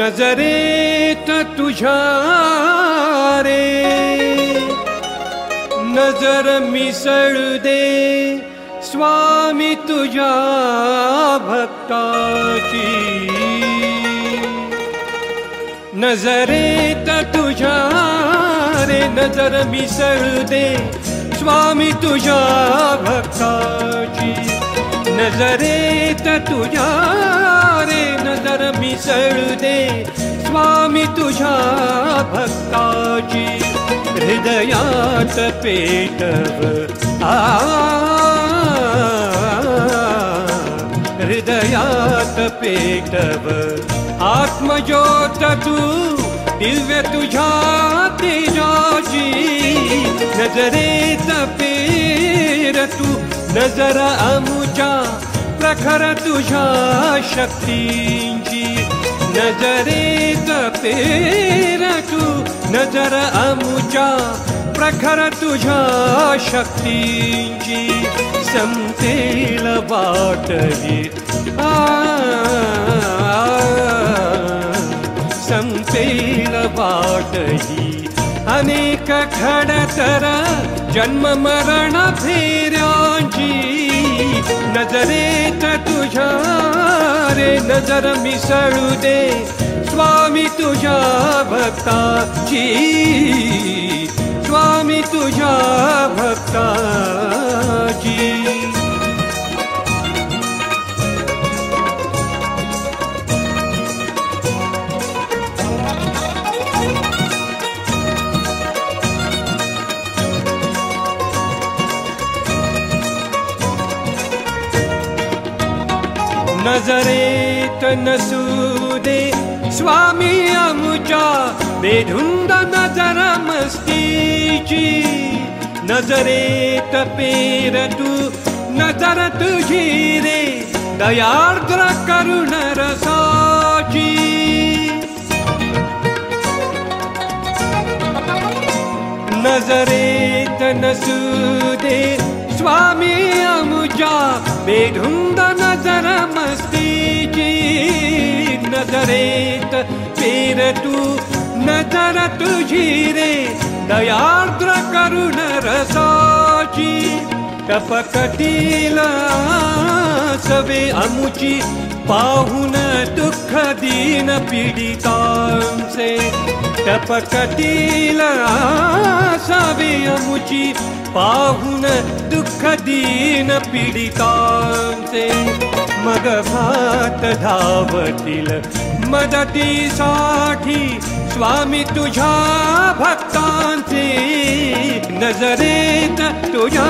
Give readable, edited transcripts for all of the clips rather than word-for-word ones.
नजरेत तुझ्या रे नजर मिसळू दे स्वामी तुझ्या भक्ताची नजरेत तुझ्या रे नजर मिसळू दे स्वामी तुझ्या भक्ताची नजरेत तुझ्या रे नजर मिसळू दे स्वामी तुझ्या भक्ताची हृदयात पेटव हृदयात पेटव आत्मज्योत तू दिव्य तुझ्या तेजाची नजरेत पेर तू नजर आमुच्या प्रखर तुझ्या शक्तींची नजरेत पेर तू नजर आमुच्या प्रखर तुझ्या शक्तींची संपेल वाटही संपेल वाटही अनेक खडतर जन्म मरण फेऱ्यांची नजरेत तुझ्या रे नजर मिसळू दे स्वामी तुझ्या भक्ताची स्वामी तुझ्या भक्ताची नजरेत नसू दे स्वामी आमुच्या बेधुंद नजर मस्तीची नजरेत पेर तू नजर तुझी रे दयार्द्र करुण रसाची नजरेत नसू दे स्वामी आमुच्या बेधुंद नजर मस्तीची नजरेत पेर तू नजर तुझी रे दयार्द्र करुण रसाची कपकटील सवे आमुची पाहून दुःख दीन पीडितांचे कपकटील सवे आमुची पाहून दुःख दीन पीडितांचे मग भात धावतील मदतीसाठी स्वामी तुझ्या भक्तांचे नजरेत तुझ्या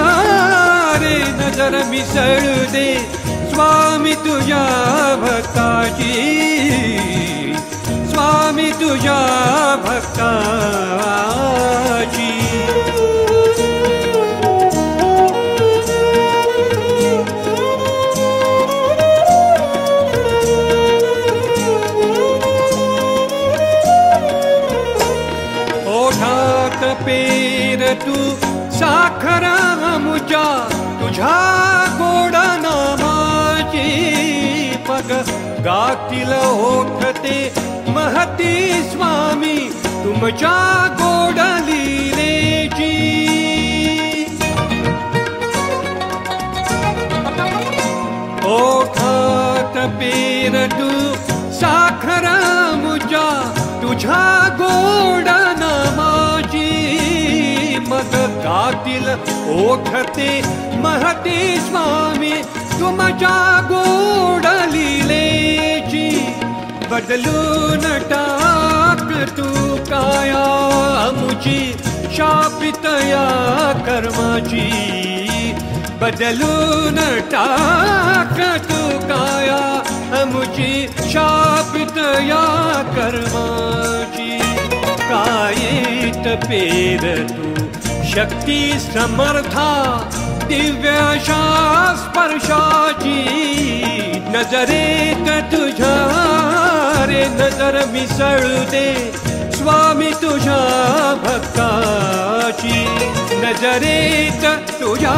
रे नजर मिसळू दे स्वामी तुझ्या भक्ताची स्वामी तुझ्या भक्ताची पेर तू साखर आमुच्या तुझ्या गोड नामाची पग गातील ओठते महती स्वामी तुमच्या गोड लीलेची ओठात पेर तू साखर आमुच्या तुझ्या गोड नामाची मग गातील ओठते महते स्वामी तुमच्या गोड लीलेची बदलून टाक तू काया आमुची शापित या कर्माची बदलून टाक तू काया आमुची शापित या कर्माची कायेत पेर तू शक्ती समर्था दिव्य स्पर्शाची नजरेत तुझ्या रे नजर मिसळू दे स्वामी तुझ्या भक्ताची नजरेत तुझ्या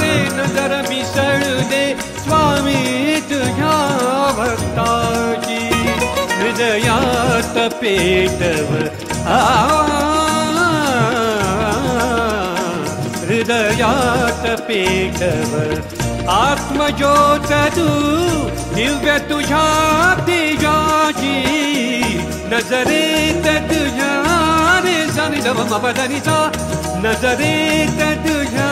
रे नजर मिसळू दे स्वामी तुझ्या भक्ताची हृदया पेटव हृदयात पेटव आत्मज्योत तू दिव्य तुझ्या तेजाची नजरेत तुझ्या रे सनि दव म प द नि सा नजरेत तुझ्या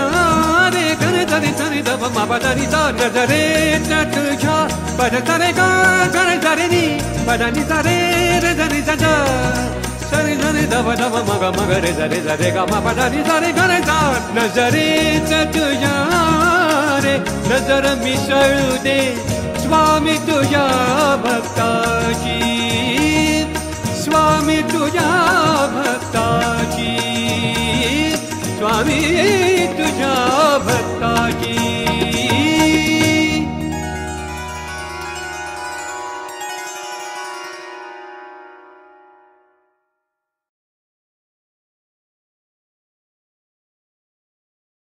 रे धनि धनि धनि दव म प द नि सा नजरेत तुझ्या पद तरे गा धनि धनि नि पद नि सा रे रे धनि सा सा सनि धनि दव दव म ग रे गा म प द नि सा रे ग रे सा नजरेत तुझ्या रे नजर मिसळू दे स्वामी तुझ्या भक्ताची स्वामी तुझ्या भक्ताची स्वामी तुझ्या भक्ताची